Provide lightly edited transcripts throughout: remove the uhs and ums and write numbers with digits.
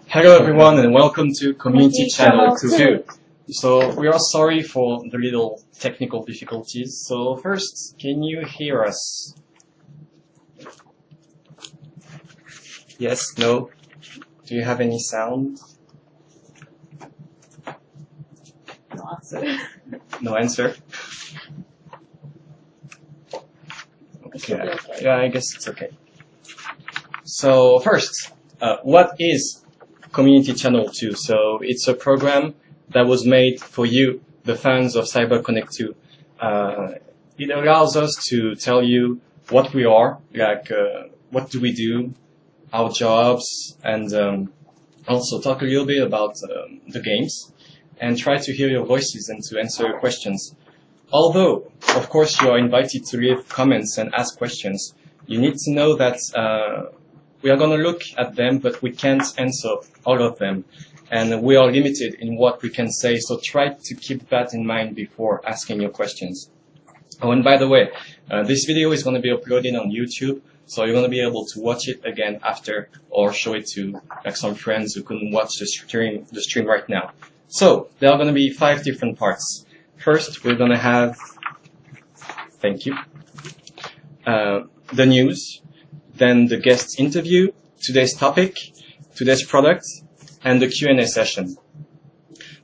Hello everyone and welcome to Community Channel 2. So we are sorry for the little technical difficulties. So first, can you hear us? Yes, no? Do you have any sound? No answer. No answer? Okay. Yeah, I guess it's okay. So first, what is Community Channel 2? So it's a program that was made for you, the fans of CyberConnect2. It allows us to tell you what we are, what do we do, our jobs, and also talk a little bit about the games, and try to hear your voices and to answer your questions. Although, of course, you are invited to leave comments and ask questions, you need to know that we are going to look at them, but we can't answer all of them. And we are limited in what we can say, so try to keep that in mind before asking your questions. Oh, and by the way, this video is going to be uploaded on YouTube, so you're going to be able to watch it again after, or show it to some friends who couldn't watch the stream right now. So, there are going to be 5 different parts. First, we're going to have, thank you, the news, then the guest interview, today's topic, today's product, and the Q&A session.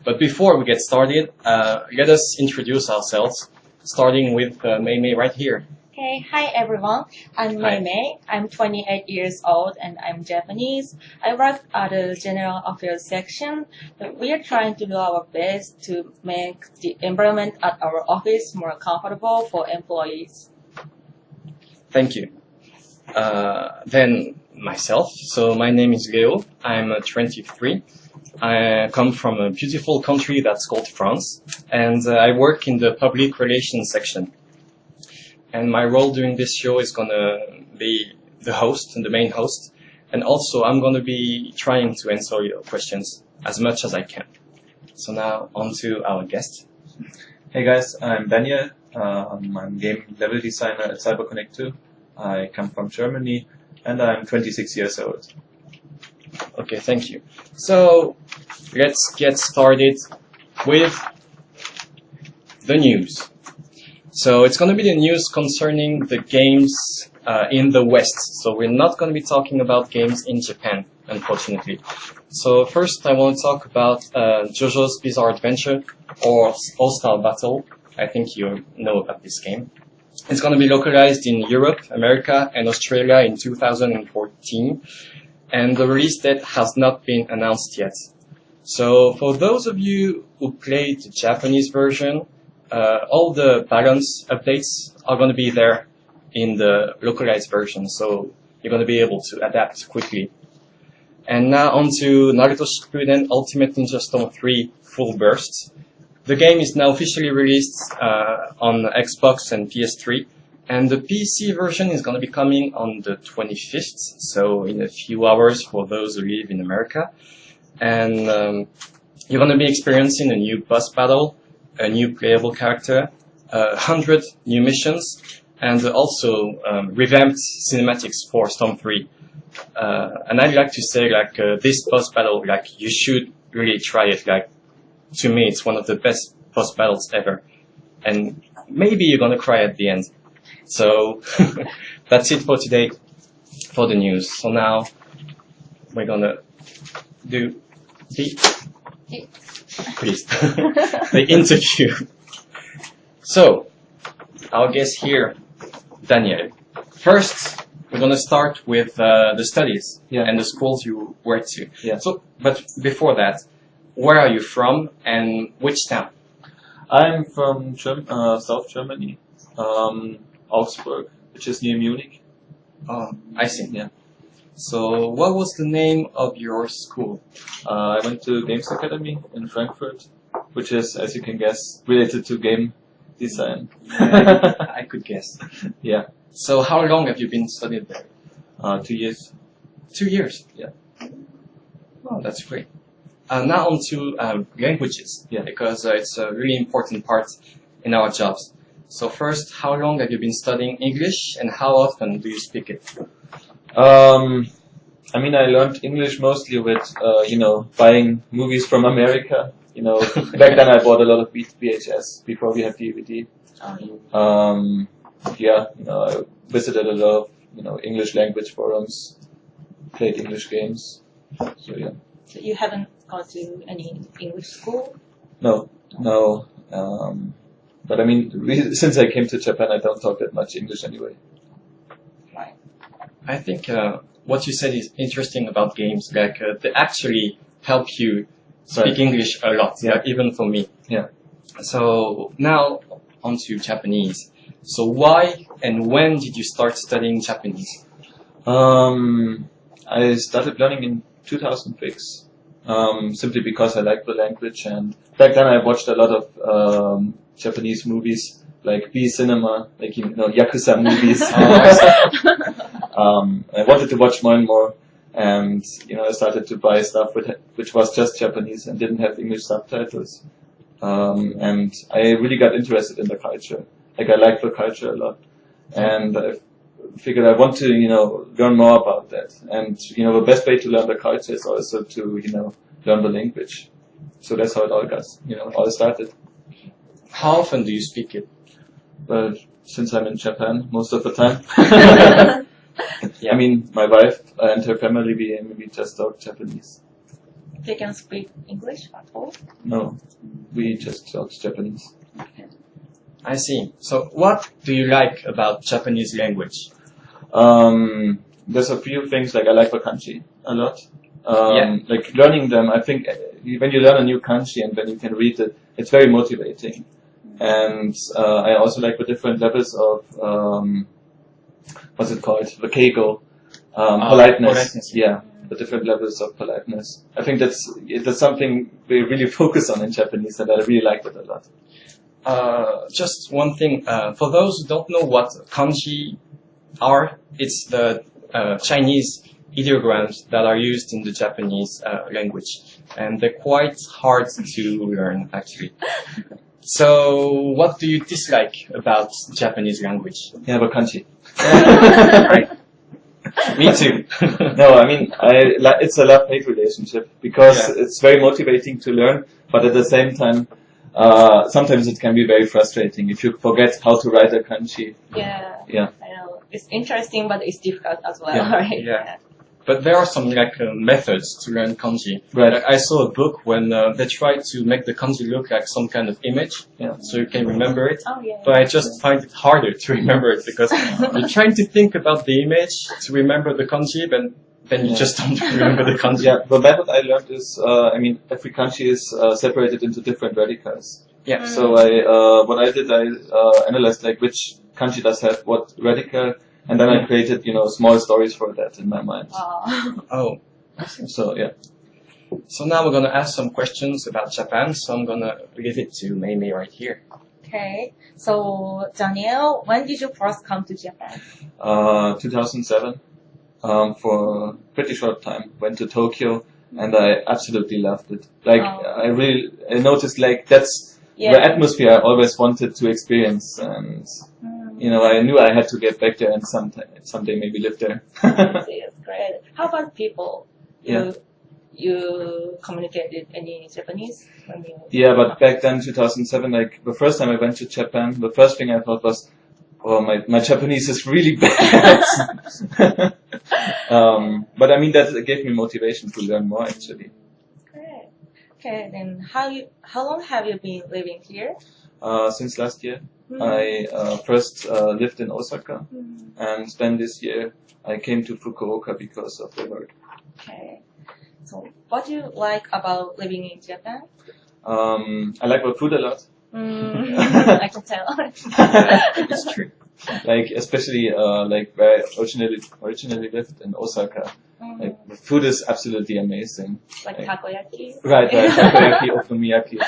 But before we get started, let us introduce ourselves, starting with Mei right here. Okay, hi everyone. I'm Mei. I'm 28 years old and I'm Japanese. I work at the General Affairs section. We are trying to do our best to make the environment at our office more comfortable for employees. Thank you. Then myself. So my name is Leo. I'm 23. I come from a beautiful country that's called France, and I work in the public relations section. And my role during this show is going to be the host and the main host. And also I'm going to be trying to answer your questions as much as I can. So now on to our guest. Hey guys, I'm Daniel. I'm a game level designer at CyberConnect2. I come from Germany and I'm 26 years old. Okay, thank you. So let's get started with the news. So it's going to be the news concerning the games in the West. So we're not going to be talking about games in Japan, unfortunately. So first I want to talk about JoJo's Bizarre Adventure or All-Star Battle. I think you know about this game. It's going to be localized in Europe, America, and Australia in 2014. And the release date has not been announced yet. So for those of you who played the Japanese version, all the balance updates are going to be there in the localized version, so you're going to be able to adapt quickly. And now on to Naruto Shippuden Ultimate Ninja Storm 3 Full Burst. The game is now officially released on Xbox and PS3, and the PC version is going to be coming on the 25th, so in a few hours for those who live in America. And you're going to be experiencing a new boss battle, a new playable character, 100 new missions, and also revamped cinematics for Storm 3. And I'd like to say, this boss battle, you should really try it. To me, it's one of the best boss battles ever. And maybe you're gonna cry at the end. So, that's it for today, for the news. So now, we're gonna do the interview. So, our guest here, Daniel. First, we're going to start with the studies and the schools you went to. Yeah. So, but before that, where are you from and which town? I'm from South Germany, Augsburg, which is near Munich. Oh, I see. Yeah. So, what was the name of your school? I went to Games Academy in Frankfurt, which is, as you can guess, related to game design. I could guess. Yeah. So, how long have you been studying there? 2 years. 2 years? Yeah. Oh, that's great. Now on to languages, because it's a really important part in our jobs. So first, how long have you been studying English and how often do you speak it? I mean, I learned English mostly with, buying movies from America. Back then I bought a lot of VHS before we had DVD. Oh, yeah. I visited a lot of, English language forums, played English games. So yeah. So you haven't gone to any English school? No. But I mean, since I came to Japan, I don't talk that much English anyway. Right. I think what you said is interesting about games. Like they actually help you speak English a lot, even for me. Yeah. So now on to Japanese. So why and when did you start studying Japanese? I started learning in 2006, simply because I liked the language, and back then I watched a lot of Japanese movies, like B cinema, like Yakuza movies. I wanted to watch more and more, and I started to buy stuff which was just Japanese and didn't have English subtitles. And I really got interested in the culture. Like I like the culture a lot, and I figured I want to learn more about that. And the best way to learn the culture is also to learn the language. So that's how it all started. How often do you speak it? But since I'm in Japan most of the time, I mean, my wife and her family, we just talk Japanese. They can speak English at all? No, we just talk Japanese. Okay. I see. So what do you like about Japanese language? There's a few things, like I like the kanji a lot. Yeah. Like learning them, I think when you learn a new kanji and when you can read it, it's very motivating. And I also like the different levels of what's it called? The keigo, politeness. Yeah, the different levels of politeness. I think that's something we really focus on in Japanese, and I really like it a lot. Just one thing, for those who don't know what kanji are, it's the Chinese ideograms that are used in the Japanese language, and they're quite hard to learn, actually. So, what do you dislike about Japanese language? Yeah, but kanji. Right. Me too. No, I mean, it's a love-hate relationship, because it's very motivating to learn, but at the same time, sometimes it can be very frustrating if you forget how to write a kanji. Yeah. I know. It's interesting, but it's difficult as well, right? Yeah. But there are some methods to learn kanji. Right. Like, I saw a book when they tried to make the kanji look like some kind of image, so you can remember it. Oh, yeah. But I just find it harder to remember it because you're trying to think about the image to remember the kanji, but then you just don't remember the kanji. Yeah, the method I learned is, every kanji is separated into different radicals. Yeah. So what I did, I analyzed which kanji does have what radical, and then I created, small stories for that in my mind. Oh. So, yeah. So now we're going to ask some questions about Japan, so I'm going to leave it to Mei right here. Okay. So, Daniel, when did you first come to Japan? 2007. For a pretty short time. Went to Tokyo, and I absolutely loved it. I noticed that's the atmosphere I always wanted to experience, and I knew I had to get back there and someday maybe live there. It's great. How about people? Yeah. You communicated any Japanese when you? Yeah, but back then, 2007, the first time I went to Japan, the first thing I thought was, oh, my Japanese is really bad. But I mean, that gave me motivation to learn more, actually. Great. Okay, then how long have you been living here? Since last year. I first lived in Osaka, and then this year I came to Fukuoka because of the work. Okay. So, what do you like about living in Japan? I like the food a lot. I can tell. It's true. Especially where I originally lived in Osaka. The food is absolutely amazing. Like takoyaki? Right, takoyaki, okonomiyaki.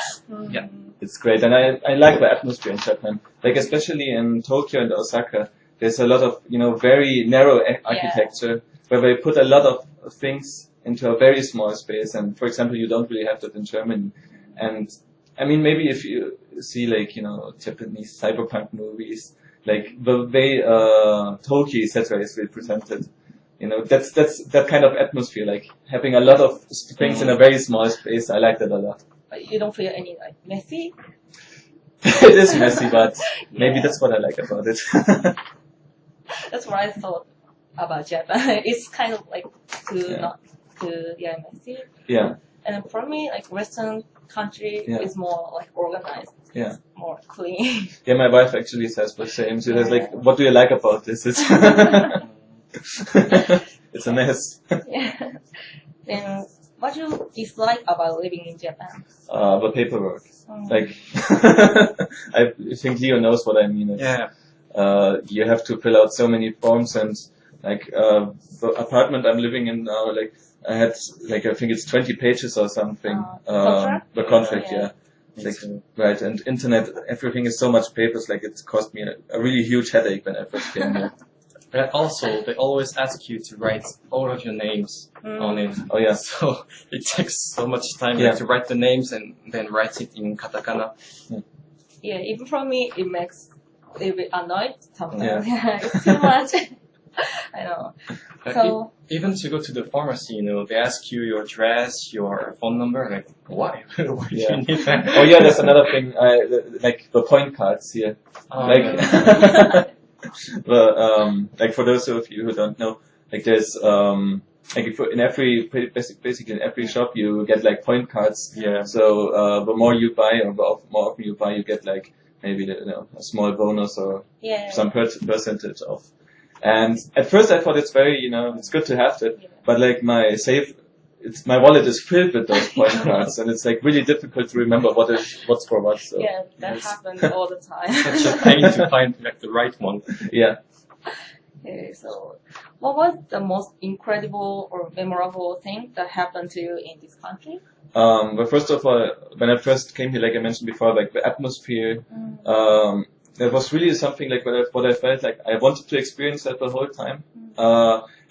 Yeah. It's great, and I like the atmosphere in Japan. Especially in Tokyo and Osaka, there's a lot of, very narrow architecture, where they put a lot of things into a very small space, and for example, you don't really have that in Germany. And, I mean, maybe if you see, Japanese cyberpunk movies, the way Tokyo, etc. is represented, you know, that's that kind of atmosphere, like having a lot of things in a very small space. I like that a lot. You don't feel any like messy? It is messy, but maybe that's what I like about it. That's what I thought about Japan. It's kind of like Yeah. not too messy. Yeah, And for me, like Western country Yeah. is more like organized. Yeah. It's more clean. yeah. My wife actually says the same. She was like, "What do you like about this?" It's it's a mess. Yeah. Then what do you dislike about living in Japan? The paperwork. Mm. Like, I think Leo knows what I mean. It's, Yeah. you have to fill out so many forms, and like the apartment I'm living in now, like I had like I think it's 20 pages or something. Contract? The contract, Yeah. yeah. Like, right, and internet, everything is so much papers. Like it cost me a really huge headache when I first came here. But also, they always ask you to write all of your names on it. Oh yeah, So it takes so much time Yeah. to write the names and then write it in katakana. Yeah, even for me, it makes a little bit annoyed sometimes. Yeah. It's too much. I know. So, Even to go to the pharmacy, you know, they ask you your address, your phone number. Like, why? Why do Yeah. you need that? oh yeah. That's another thing. Like the point cards here. Oh, Like, yeah. like for those of you who don't know, like there's like in every basically in every shop you get like point cards. Yeah. So the more you buy or the more often you buy, you get like maybe a small bonus or yeah. some percentage off. And at first I thought it's very it's good to have that, but like my wallet is filled with those point cards, and it's like really difficult to remember what's for what. So Yeah, that happens all the time. Such a pain to find like the right one. yeah. Okay, so what was the most incredible or memorable thing that happened to you in this country? But first of all, when I first came here, like I mentioned before, like the atmosphere, that was really something like what I felt like I wanted to experience that the whole time.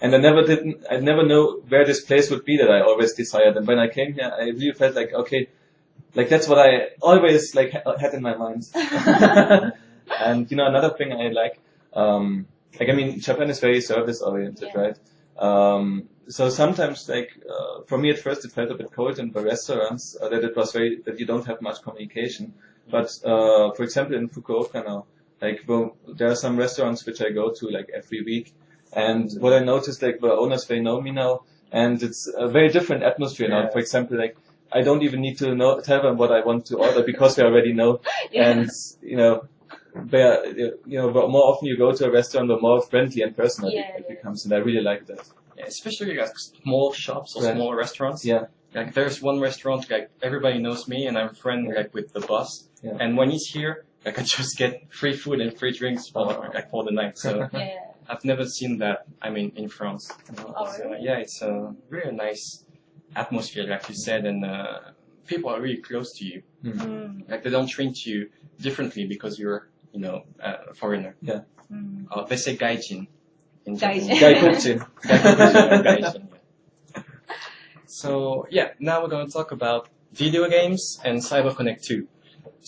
And I never know where this place would be that I always desired. And when I came here, I really felt like, okay, like that's what I always like had in my mind. And another thing I like I mean, Japan is very service oriented, right? So sometimes, like, for me at first it felt a bit cold in the restaurants, that you don't have much communication. But, for example, in Fukuoka now, like, there are some restaurants which I go to, like, every week. And what I noticed, like, the owners, they know me now, and it's a very different atmosphere now. For example, like, I don't even need to tell them what I want to order because they already know. And, the more often you go to a restaurant, the more friendly and personal it becomes, and I really like that. Yeah, especially like small shops or small restaurants. Yeah. Like there's one restaurant, like everybody knows me and I'm friendly like with the boss. Yeah. And when he's here, like I just get free food and free drinks for the night. So I've never seen that. I mean, in France. So, yeah, it's a really nice atmosphere, like you said, and people are really close to you. Like they don't treat you differently because you're, a foreigner. Yeah. They say gaijin. Gaikokujin. Gaijin. So yeah, now we're going to talk about video games and CyberConnect 2.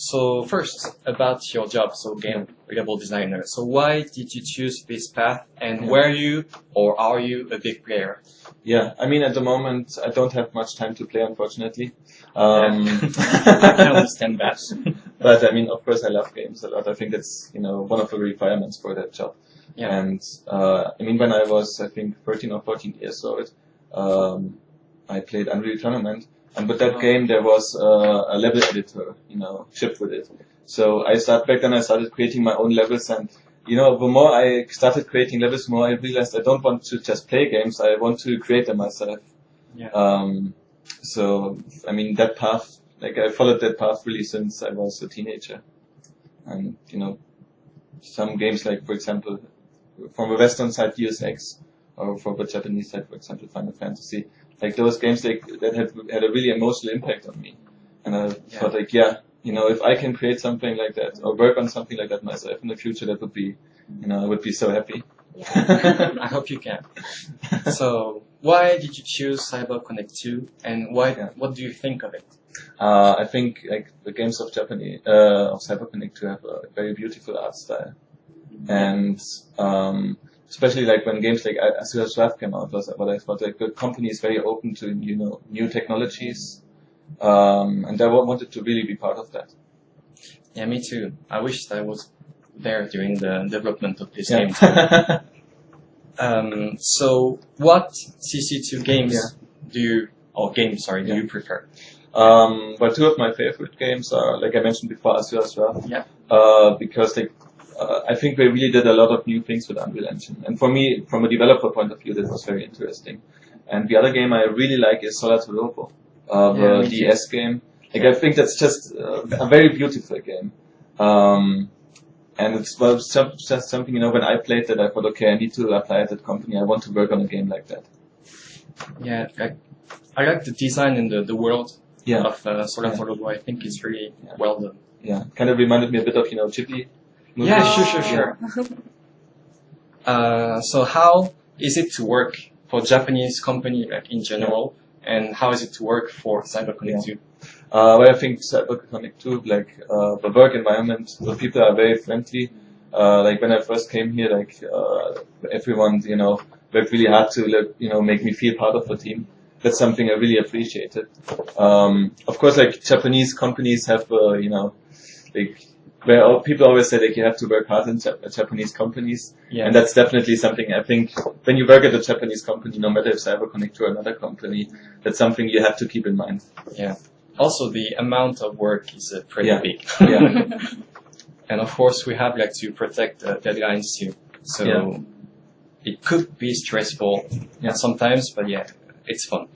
So first, about your job, so game level designer. So why did you choose this path, and were you or are you a big player? Yeah, I mean at the moment I don't have much time to play, unfortunately. I can understand that. But I mean, of course, I love games a lot. I think that's one of the requirements for that job. Yeah. And I mean, when I was I think 13 or 14 years old, I played Unreal Tournament, and with that game there was a level editor, shipped with it. So I started creating my own levels, and the more I started creating levels, the more I realized I don't want to just play games. I want to create them myself. Yeah. So I mean that path, like I followed that path really since I was a teenager, and some games like, for example, from the Western side, Deus Ex, or from the Japanese side, for example, Final Fantasy. Like those games, that had a really emotional impact on me, and I thought, like, if I can create something like that or work on something like that myself in the future, that would be, I would be so happy. Yeah. I hope you can. So, why did you choose CyberConnect 2, and what do you think of it? I think like the games of CyberConnect 2 have a very beautiful art style, and especially like when games like USTREAM came out, was what I thought, like the company is very open to, you know, new technologies, and I wanted to really be part of that. Yeah, me too. I wish I was there during the development of this Yeah. game. So what CC2 games do you prefer? But two of my favorite games are, like I mentioned before, USTREAM. Yeah. Because like, I think they really did a lot of new things with Unreal Engine. And for me, from a developer point of view, that was very interesting. And the other game I really like is Solar to Robo, the DS game. Like, I think that's just a very beautiful game. And it's just something, you know, when I played that, I thought, okay, I need to apply at that company. I want to work on a game like that. Yeah, I like the design in the world of Solar Yeah. Robo. I think it's really well done. Yeah, kind of reminded me a bit of, you know, Ghibli movies. Yeah, sure. So how is it to work for Japanese company, like in general, and how is it to work for CyberConnect2? Well, I think CyberConnect2, like, the work environment, the people are very friendly. Like when I first came here, like, everyone, you know, worked really hard to, you know, make me feel part of the team. That's something I really appreciated. Of course, like Japanese companies have, you know, like, where people always say like you have to work hard in Japanese companies, and that's definitely something I think when you work at a Japanese company, no matter if CyberConnect2 or another company, that's something you have to keep in mind. Yeah. Also, the amount of work is pretty big. Yeah. And of course, we have like to protect deadlines too. So it could be stressful sometimes, but yeah, it's fun.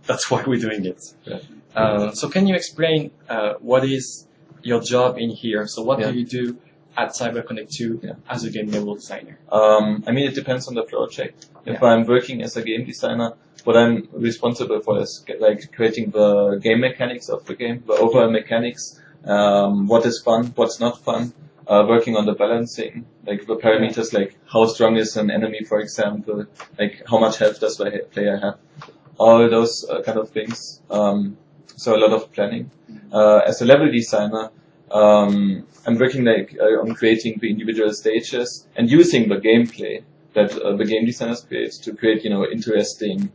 That's why we're doing it. Yeah. So can you explain what is your job in here? So what do you do at CyberConnect2 as a game level designer? I mean, it depends on the project. If I'm working as a game designer, what I'm responsible for is like creating the game mechanics of the game, the overall mechanics, what is fun, what's not fun, working on the balancing, like the parameters, like how strong is an enemy, for example, like how much health does the player have, all those kind of things. So a lot of planning. As a level designer, I'm working like on creating the individual stages and using the gameplay that the game designers create to create, you know, interesting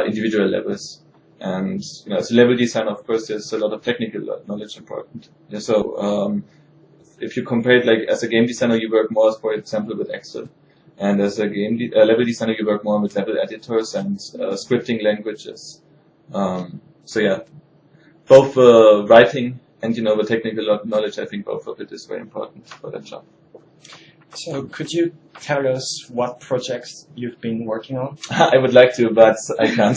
individual levels. And you know, as a level designer, of course, there's a lot of technical knowledge important. Yeah, so if you compare it, like as a game designer, you work more, for example, with Excel, and as a level designer, you work more with level editors and scripting languages. So yeah, both writing and, you know, the technical knowledge, I think both of it is very important for that job. So could you tell us what projects you've been working on? I would like to, but I can't.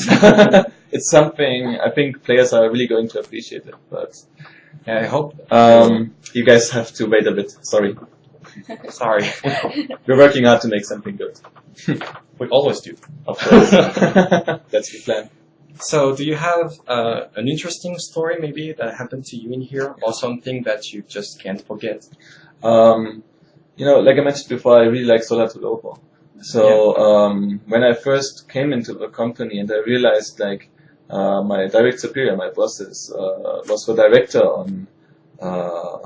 It's something I think players are really going to appreciate it, but I hope. You guys have to wait a bit. Sorry. Sorry. We're working hard to make something good. We always do. Of course. That's the plan. So do you have an interesting story maybe that happened to you in here, or something that you just can't forget? You know, like I mentioned before, I really like Solar to Robo. So when I first came into the company and I realized like my direct superior, my bosses, was the director on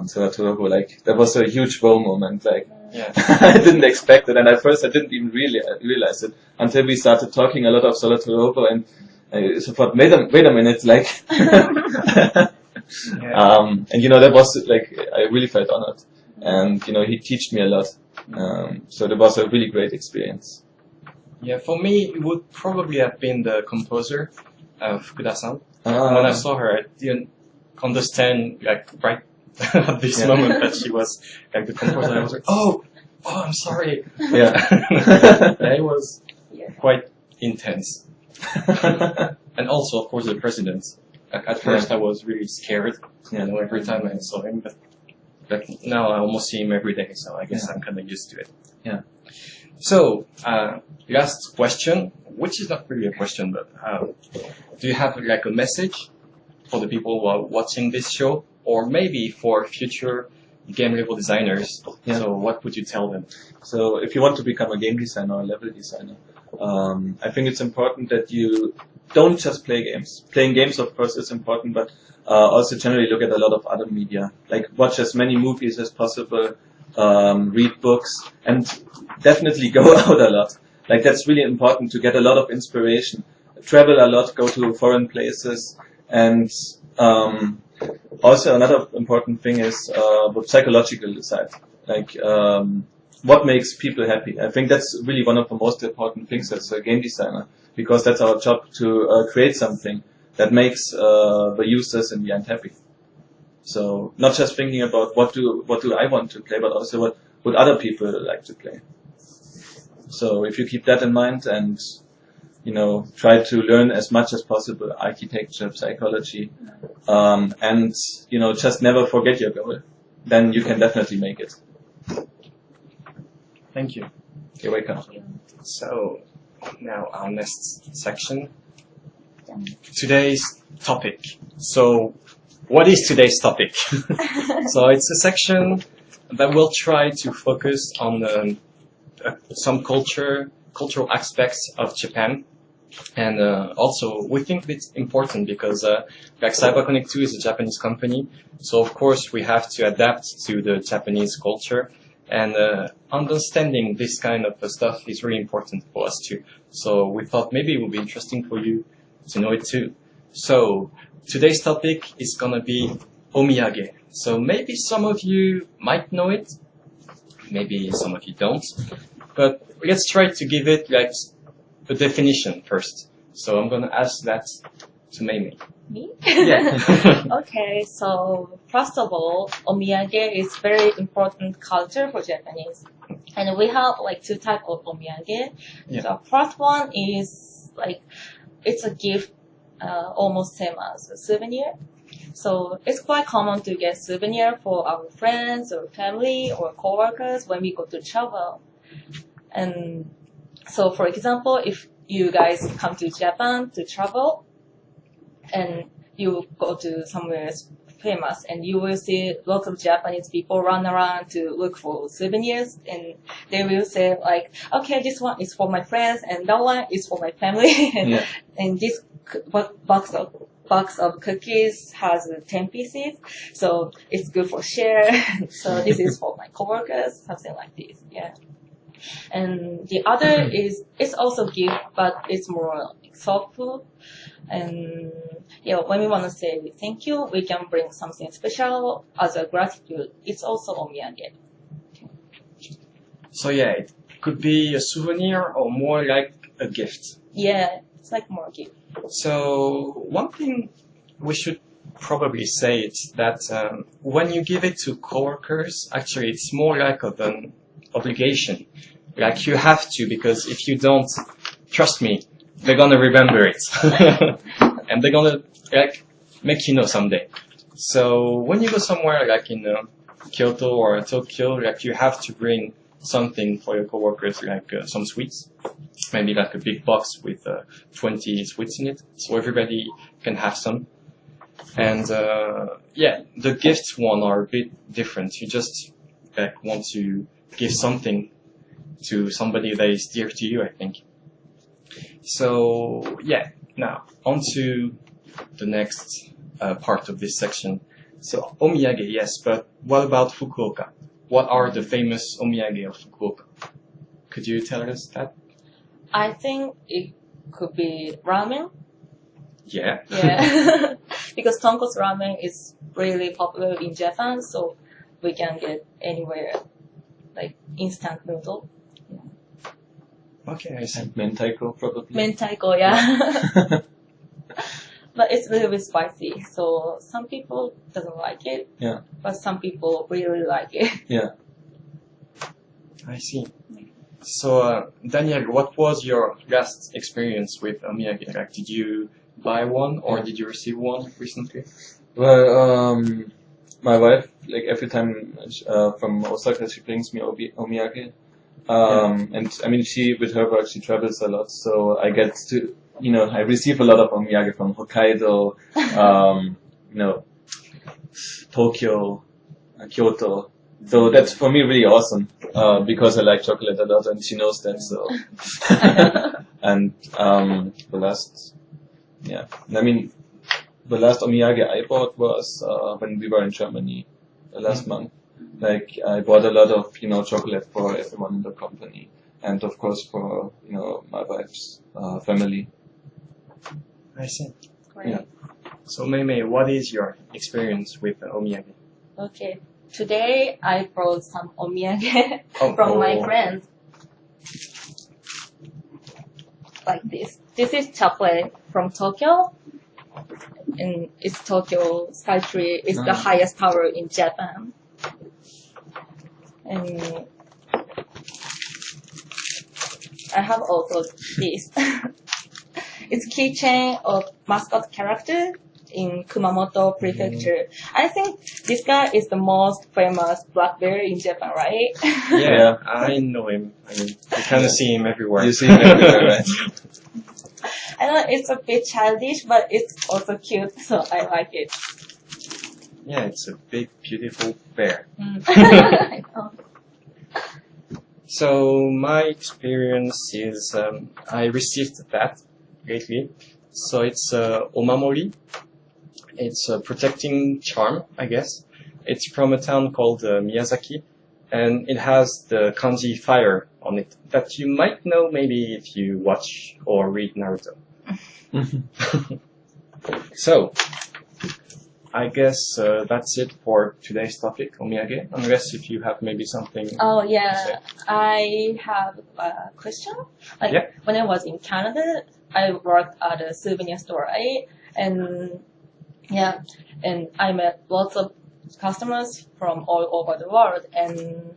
Solar to Robo, like that was a huge wow moment. Like I didn't expect it, and at first I didn't even really realize it until we started talking a lot of Solar to Robo, and I thought, wait a minute, like, and you know, that was like, I really felt honored. And, you know, he taught me a lot. So that was a really great experience. Yeah, for me, it would probably have been the composer of Kuda-san. When I saw her, I didn't understand, like, right at this moment that she was, like, the composer. I was like, oh, I'm sorry. It was quite intense. And also, of course, the president. Like, at first, I was really scared, you know, every time I saw him. But like, now I almost see him every day, so I guess I'm kind of used to it. Yeah. So, last question, which is not really a question, but do you have like a message for the people who are watching this show, or maybe for future game level designers? So, what would you tell them? So, if you want to become a game designer or a level designer, I think it's important that you don't just play games. Playing games, of course, is important, but also generally look at a lot of other media. Like, watch as many movies as possible, read books, and definitely go out a lot. Like that's really important to get a lot of inspiration. Travel a lot, go to foreign places, and also another important thing is the psychological side. Like what makes people happy. I think that's really one of the most important things as a game designer, because that's our job to create something that makes the users in the end happy. So not just thinking about what do I want to play, but also what would other people like to play. So if you keep that in mind and try to learn as much as possible architecture, psychology, and just never forget your goal, then you can definitely make it. Thank you. You're welcome. So now our next section. Today's topic. So what is today's topic? So it's a section that will try to focus on some cultural aspects of Japan. And also, we think it's important because like CyberConnect2 is a Japanese company, so of course we have to adapt to the Japanese culture. And understanding this kind of stuff is really important for us too. So we thought maybe it would be interesting for you to know it too. So today's topic is gonna be omiyage. So maybe some of you might know it, maybe some of you don't. But let's try to give it like a definition first. So I'm gonna ask that to Meimei. Me? Yeah. Okay, so first of all, omiyage is very important culture for Japanese. And we have like two types of omiyage. Yeah. The first one is like, it's a gift, almost same as a souvenir. So it's quite common to get souvenir for our friends or family or coworkers when we go to travel. And so for example, if you guys come to Japan to travel, and you go to somewhere famous and you will see lots of Japanese people run around to look for souvenirs, and they will say like, okay, this one is for my friends and that one is for my family. Yeah. And this box of cookies has 10 pieces, so it's good for share. So this is for my coworkers, something like this. Yeah. And the other is, it's also gift, but it's more like soft food. And when we want to say thank you, we can bring something special as a gratitude. It's also omiyage. So yeah, it could be a souvenir or more like a gift. Yeah, it's like more gift. So one thing we should probably say is that when you give it to coworkers, actually it's more like of an obligation. Like you have to, because if you don't, trust me, they're gonna remember it. And they're gonna like make you know someday. So when you go somewhere like in Kyoto or Tokyo, like you have to bring something for your coworkers, like some sweets. Maybe like a big box with 20 sweets in it, so everybody can have some. And the gifts one are a bit different. You just like want to give something to somebody that is dear to you, I think. So now on to the next part of this section. So omiyage, yes, but what about Fukuoka? What are the famous omiyage of Fukuoka? Could you tell us that? I think it could be ramen. Yeah. Yeah. Because tonkotsu ramen is really popular in Japan, so we can get anywhere, like instant noodle. Okay, I see. And mentaiko probably. Mentaiko, yeah. But it's a little bit spicy, so some people doesn't like it. Yeah. But some people really like it. Yeah. I see. So, Daniel, what was your last experience with omiyage? Like, did you buy one or did you receive one recently? Well, my wife, like every time from Osaka, she brings me omiyage. And I mean, with her work, she travels a lot, so I get to, I receive a lot of omiyage from Hokkaido, Tokyo, Kyoto. So that's for me really awesome, because I like chocolate a lot and she knows that, so. And, the last omiyage I bought was, when we were in Germany last month. Like I bought a lot of, chocolate for everyone in the company. And of course for, my wife's family. I see. Great. Yeah. So Mei, what is your experience with omiyage? Okay. Today I brought some omiyage Oh, from my oh. friends. Like this. This is chocolate from Tokyo. And it's Tokyo Skytree. It's the highest tower in Japan. And I have also this. It's keychain of mascot character in Kumamoto Prefecture. I think this guy is the most famous black bear in Japan, right? Yeah, I know him. I mean, you kind of see him everywhere. You see him everywhere, right? I know it's a bit childish, but it's also cute, so I like it. Yeah, it's a big, beautiful bear. I know. So my experience is I received that lately. So it's omamori. It's a protecting charm, I guess. It's from a town called Miyazaki, and it has the kanji fire on it that you might know maybe if you watch or read Naruto. So, I guess that's it for today's topic, omiyage, unless if you have maybe something. Oh to yeah, say. I have a question. Like Yeah. when I was in Canada, I worked at a souvenir store, right? And yeah, and I met lots of customers from all over the world, and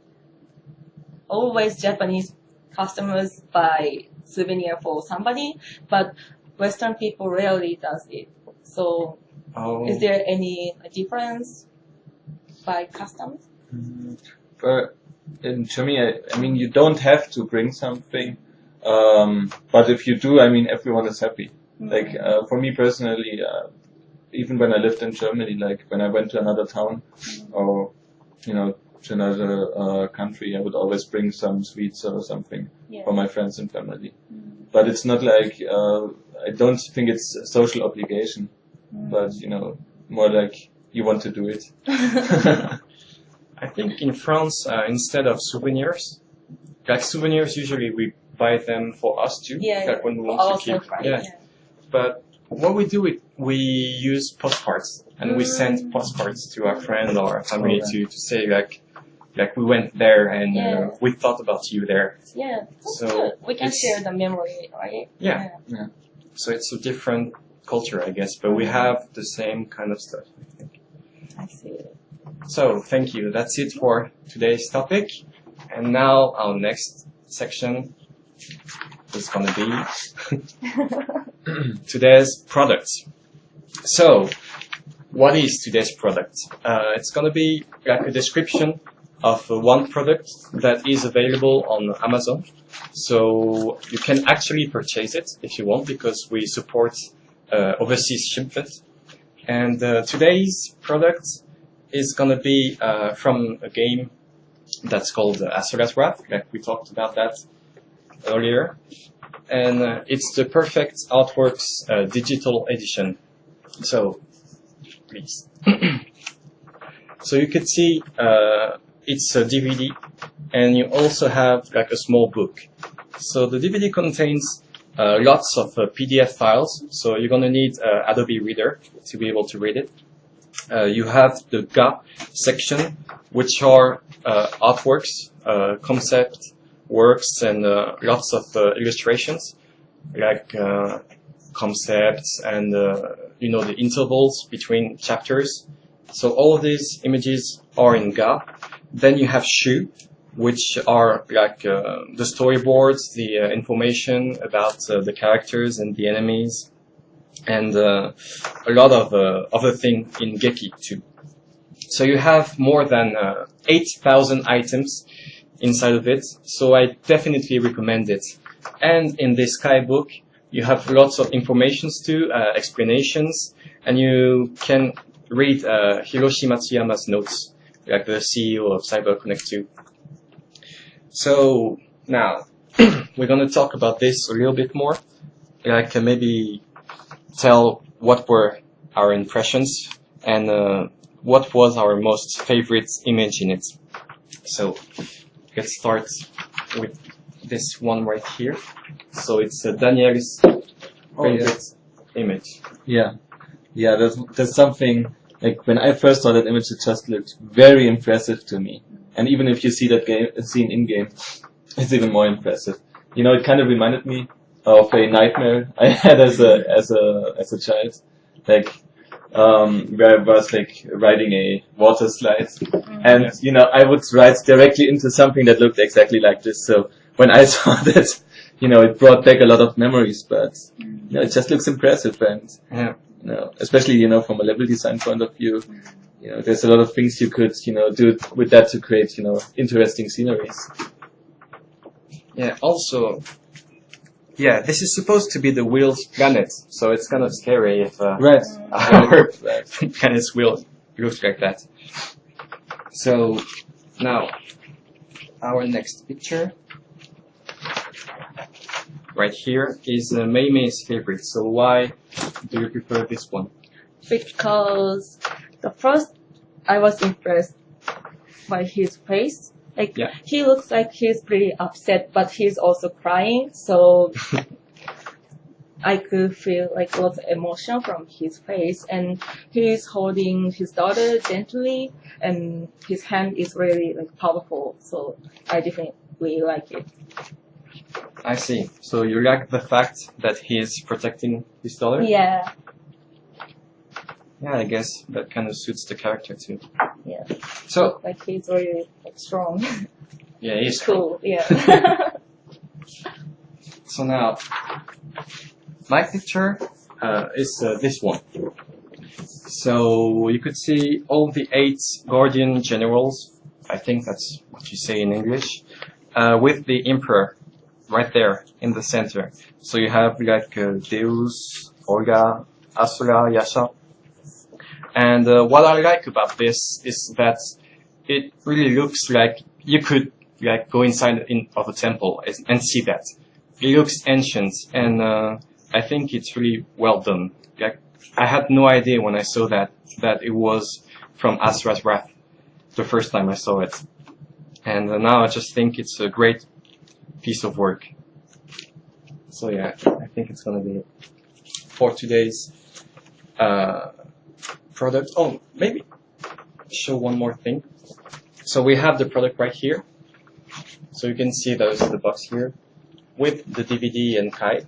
always Japanese customers buy souvenir for somebody, but Western people rarely does it. So, Oh. is there any difference by customs? But in Germany, I mean, you don't have to bring something, but if you do, I mean, everyone is happy. Like, for me personally, even when I lived in Germany, like when I went to another town or, to another country, I would always bring some sweets or something Yeah. for my friends and family. But it's not like, I don't think it's a social obligation, but, more like you want to do it. I think in France, instead of souvenirs, like souvenirs usually we buy them for us too, Yeah, like when we for want to ourselves, keep. right? Yeah. But what we do is we use postcards and we send postcards to our friend or our family Okay. to say like we went there and Yeah. we thought about you there. Yeah, that's So good. We can it's- share the memory, right? Yeah. So it's a different culture, I guess, but we have the same kind of stuff, I think. I see. So thank you. That's it for today's topic. And now our next section is going to be today's product. So what is today's product? It's going to be like a description of one product that is available on Amazon. So you can actually purchase it if you want because we support overseas shipment. And today's product is going to be from a game that's called Asura's Wrath. Like we talked about that earlier. And it's the Perfect Artworks digital edition. So, please. So you could see it's a DVD, and you also have like a small book. So the DVD contains lots of PDF files. So you're gonna need Adobe Reader to be able to read it. You have the GA section, which are artworks, concept works, and lots of illustrations, like concepts and the intervals between chapters. So all of these images are in GA. Then you have SHU, which are like the storyboards, the information about the characters and the enemies, and a lot of other things in Geki too. So you have more than 8,000 items inside of it, so I definitely recommend it. And in this Sky book, you have lots of informations too, explanations, and you can read Hiroshi Matsuyama's notes, like the CEO of CyberConnect2. So now, we're going to talk about this a little bit more, like maybe tell what were our impressions and what was our most favorite image in it. So let's start with this one right here. So it's Daniel's favorite image. Yeah, there's something, like when I first saw that image, it just looked very impressive to me. And even if you see that scene in game, it's even more impressive. You know, it kind of reminded me of a nightmare I had as a child, like where I was like riding a water slide, and you know I would ride directly into something that looked exactly like this. So when I saw that, you know, it brought back a lot of memories. But you know, it just looks impressive, and you know, especially you know from a level design point of view, you know, there's a lot of things you could you know do with that to create you know interesting sceneries. Yeah. Also. Yeah, this is supposed to be the wheel's planet, so it's kind of scary if Right. our planet's wheel looks like that. So now, our next picture right here is Mei Mei's favorite. So why do you prefer this one? Because the first I was impressed by his face. Like he looks like he's pretty upset, but he's also crying. So I could feel like lots of emotion from his face, and he's holding his daughter gently, and his hand is really like powerful. So I definitely like it. I see. So you like the fact that he is protecting his daughter? Yeah. Yeah, I guess that kind of suits the character too. Yeah. So like he's really like strong. Yeah, he's cool. Yeah. So now, my picture is this one. So you could see all the 8 Guardian generals. I think that's what you say in English. With the Emperor right there in the center. So you have like Deus, Olga, Asura, Yasha. And what I like about this is that it really looks like you could like go inside of a temple and see that. It looks ancient, and I think it's really well done. Like I had no idea when I saw that it was from Asura's Wrath the first time I saw it, and now I just think it's a great piece of work. So yeah, I think it's gonna be for today's product. Oh, maybe show one more thing. So we have the product right here. So you can see those the box here with the DVD and Kai.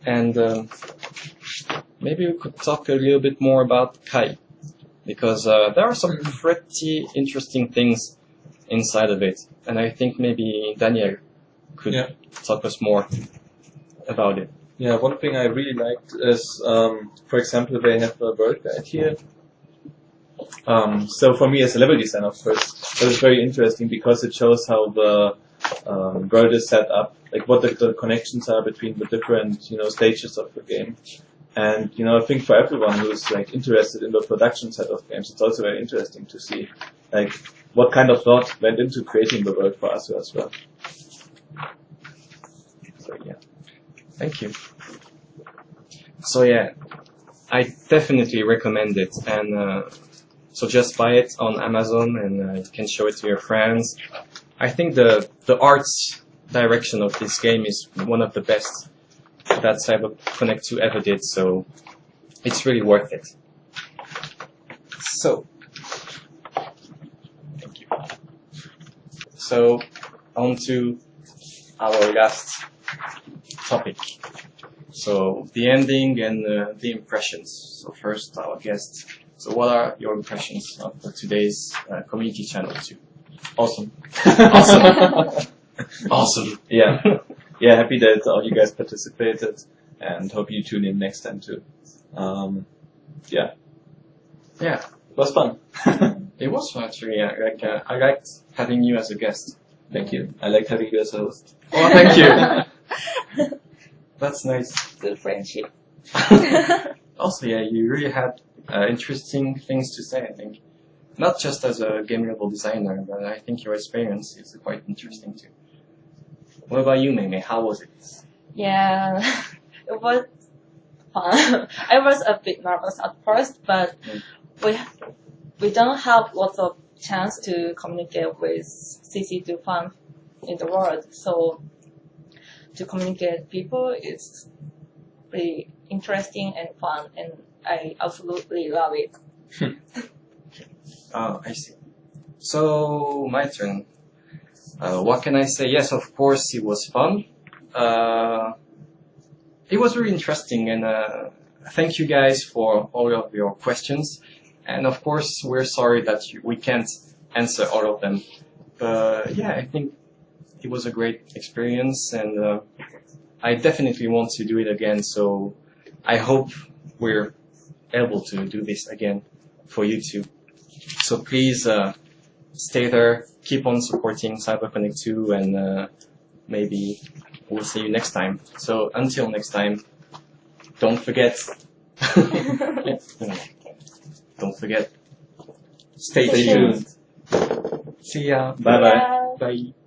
And maybe we could talk a little bit more about Kai, because there are some pretty interesting things inside of it, and I think maybe Daniel could talk us more about it. Yeah, one thing I really liked is, for example, they have a world guide here. So for me as a level designer, of course, that was very interesting because it shows how the world is set up, like what the connections are between the different, you know, stages of the game. And, you know, I think for everyone who's like interested in the production side of games, it's also very interesting to see, like, what kind of thought went into creating the world for us as well. So yeah, thank you. So yeah, I definitely recommend it, and so just buy it on Amazon, and you can show it to your friends. I think the arts direction of this game is one of the best that CyberConnect 2 ever did, so it's really worth it. So, thank you. So, on to our last topic. So, the ending and the impressions. So first, our guest. So what are your impressions of today's Community Channel 2? Awesome. Awesome. Awesome. Yeah. Yeah, happy that all you guys participated, and hope you tune in next time too. Yeah. Yeah. It was fun. It was fun actually. Yeah. I liked having you as a guest. Thank you. I like having you as a host. Oh, thank you. That's nice. Good friendship. Also, yeah, you really had interesting things to say, I think. Not just as a game level designer, but I think your experience is quite interesting too. What about you, Mei Mei? How was it? Yeah, it was fun. I was a bit nervous at first, but we don't have lots of chance to communicate with CC2 fans in the world. So to communicate with people is really interesting and fun, and I absolutely love it. I see. So my turn. What can I say? Yes, of course, it was fun. It was really interesting, and thank you guys for all of your questions. And of course, we're sorry that we can't answer all of them. But yeah, I think it was a great experience, and I definitely want to do it again. So I hope we're able to do this again for you too. So please stay there, keep on supporting CyberConnect2, and maybe we'll see you next time. So until next time, don't forget. Don't forget. Stay tuned. See ya. Bye bye. Bye.